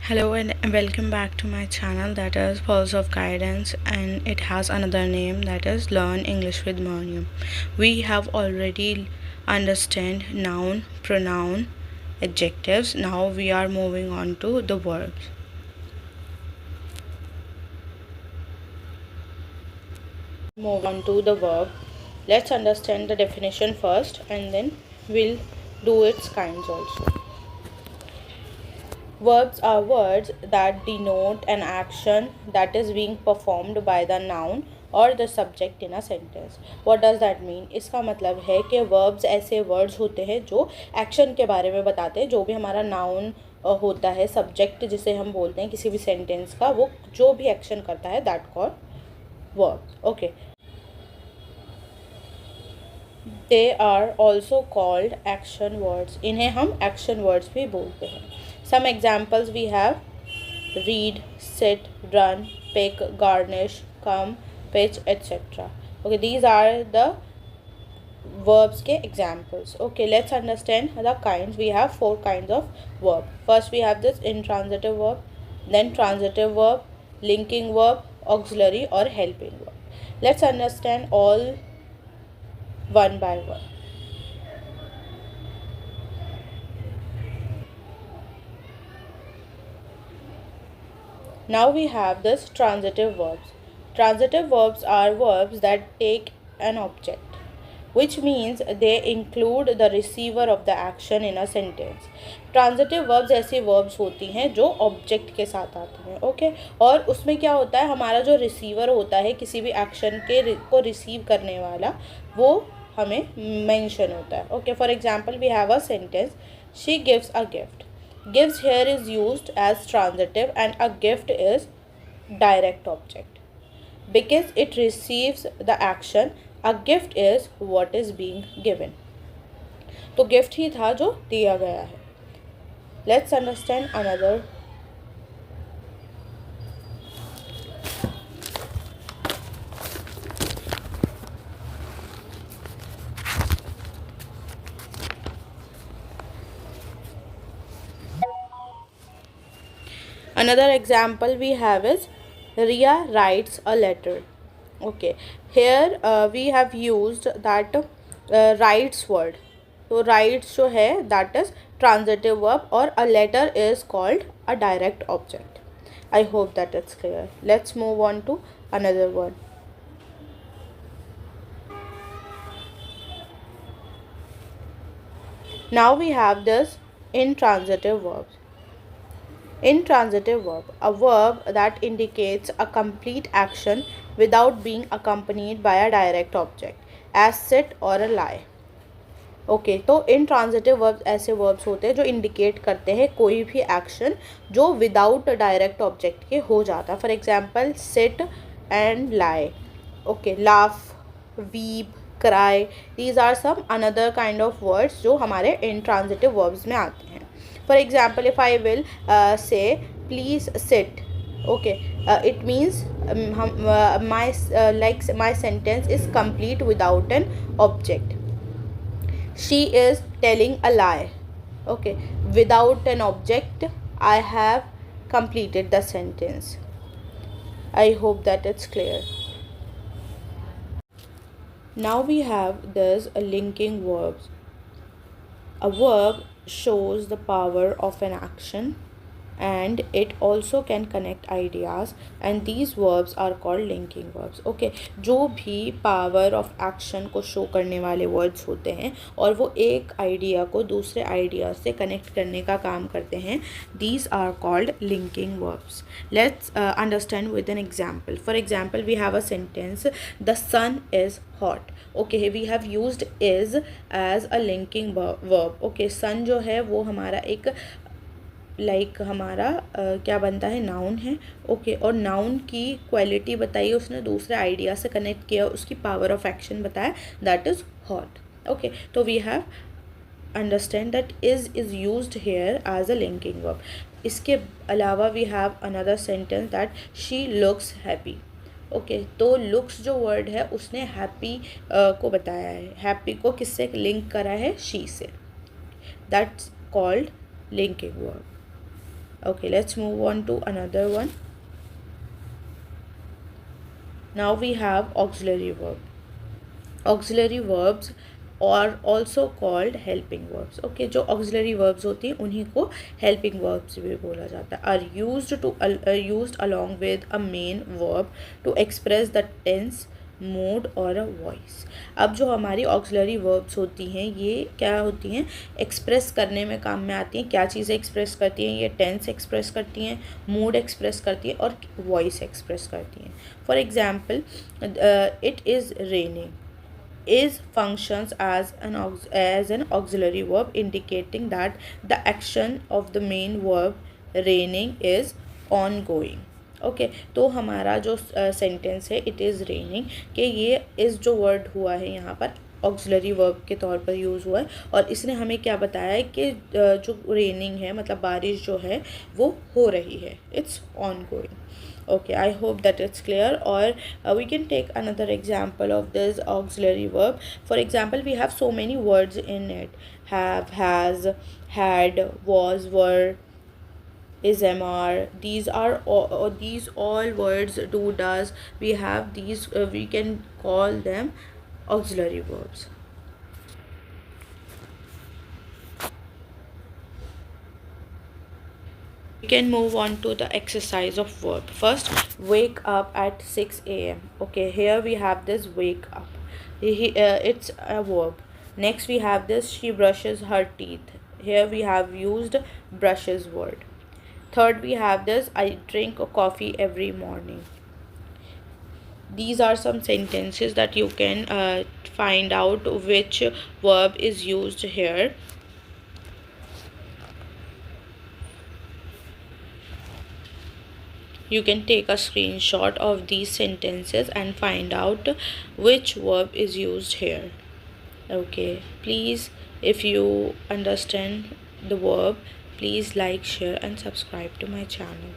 Hello and welcome back to my channel, that is Pulse of Guidance, and it has another name, that is Learn English with Miriam. We have already understand noun, pronoun, adjectives. Now we are moving on to the verbs. Move on to the verb. Let's understand the definition first and then we'll do its kinds also. Verbs are words that denote an action that is being performed by the noun और the subject in a sentence. What does that mean? इसका मतलब है कि verbs ऐसे words होते हैं जो action के बारे में बताते हैं. जो भी हमारा नाउन होता है, सब्जेक्ट जिसे हम बोलते हैं किसी भी सेंटेंस का, वो जो भी एक्शन करता है that call verbs. Okay, they are also called action words. इन्हें हम एक्शन वर्ड्स भी बोलते हैं. Some examples we have read, sit, run, pick, garnish, come, pitch, etc. Okay, these are the verbs के examples. Okay, let's understand the kinds. We have 4 kinds of verb. First we have this intransitive verb, then transitive verb, linking verb, auxiliary or helping verb. Let's understand all one by one. Now we have this transitive verbs. Transitive verbs are verbs that take an object, which means they include the receiver of the action in a sentence. Transitive verbs ऐसी verbs होती हैं जो object के साथ आती हैं. Okay, और उसमें क्या होता है, हमारा जो receiver होता है किसी भी action को receive करने वाला, वो हमें mention होता है. Okay, for example we have a sentence, she gives a gift. Gives here is used as transitive and a gift is direct object. Because it receives the action, a gift is what is being given. तो gift ही था जो दिया गया है. Let's understand another. Another example we have is Ria writes a letter. Okay, here we have used that writes word. तो writes जो है that is transitive verb और a letter is called a direct object. I hope that it's clear. Let's move on to another one. Now we have this intransitive verbs. Intransitive verb, a verb that indicates a complete action without being accompanied by a direct object, as sit or a lie. Okay, तो intransitive verbs ऐसे verbs होते हैं जो indicate करते हैं कोई भी action जो विदाउट डायरेक्ट ऑब्जेक्ट के हो जाता है. For example sit and lie. Okay, laugh, weep, cry, these are some another kind of words जो हमारे intransitive verbs में आते हैं. For example, if I will say please sit, okay, it means my sentence is complete without an object. She is telling a lie. Okay, without an object I have completed the sentence. I hope that it's clear. Now we have this linking verbs. A verb shows the power of an action and it also can connect ideas, and these verbs are called linking verbs. Okay, जो भी power of action को show करने वाले words होते हैं और वो एक आइडिया को दूसरे आइडिया से कनेक्ट करने का काम करते हैं, these are called linking verbs. Let's understand with an example. For example, we have a sentence, the sun is hot. Okay, we have used is as a linking verb. Okay, sun जो है वो हमारा एक हमारा क्या बनता है, noun है. ओके, और नाउन की क्वालिटी बताई उसने, दूसरे आइडिया से कनेक्ट किया, उसकी पावर ऑफ एक्शन बताया, दैट इज़ हॉट. ओके, तो we have understand that is used here as a linking verb. इसके अलावा we have another sentence that she looks happy. Okay, तो लुक्स जो वर्ड है उसने हैप्पी को बताया है. हैप्पी को किससे लिंक करा है? शी से. That's called linking verb. Okay, let's move on to another one. Now we have auxiliary verb. Auxiliary verbs और also called helping verbs. Okay, जो ऑक्सिलरी वर्ब्स होती हैं उन्हीं को हेल्पिंग वर्ब्स भी बोला जाता है. Are used along with a main verb to express the tense, mood और अ वॉइस. अब जो हमारी ऑक्सिलरी वर्ब्स होती हैं ये क्या होती हैं, एक्सप्रेस करने में काम में आती हैं. क्या चीज़ें एक्सप्रेस करती हैं, ये टेंस एक्सप्रेस करती हैं, मूड एक्सप्रेस करती हैं और वॉइस एक्सप्रेस करती हैं. For example, it is raining is functions as an auxiliary verb, indicating that the action of the main verb raining is ongoing. Okay, तो हमारा जो सेंटेंस है इट इज़ रेनिंग कि ये इस जो वर्ड हुआ है यहाँ पर ऑक्सिलरी वर्ब के तौर पर यूज़ हुआ है और इसने हमें क्या बताया है कि जो रेनिंग है मतलब बारिश जो है वो हो रही है, it's on going. Okay, I hope that it's clear. Or we can take another example of this auxiliary verb. For example, we have so many words in it: have, has, had, was, were, is, are. These all words, do, does. We have these. We can call them auxiliary verbs. We can move on to the exercise of verb. First, wake up at 6 a.m. Okay, here we have this wake up. It's a verb. Next, we have this she brushes her teeth. Here we have used brushes word. Third, we have this I drink coffee every morning. These are some sentences that you can find out which verb is used here. You can take a screenshot of these sentences and find out which verb is used here. Okay, please, if you understand the verb, please like, share and subscribe to my channel.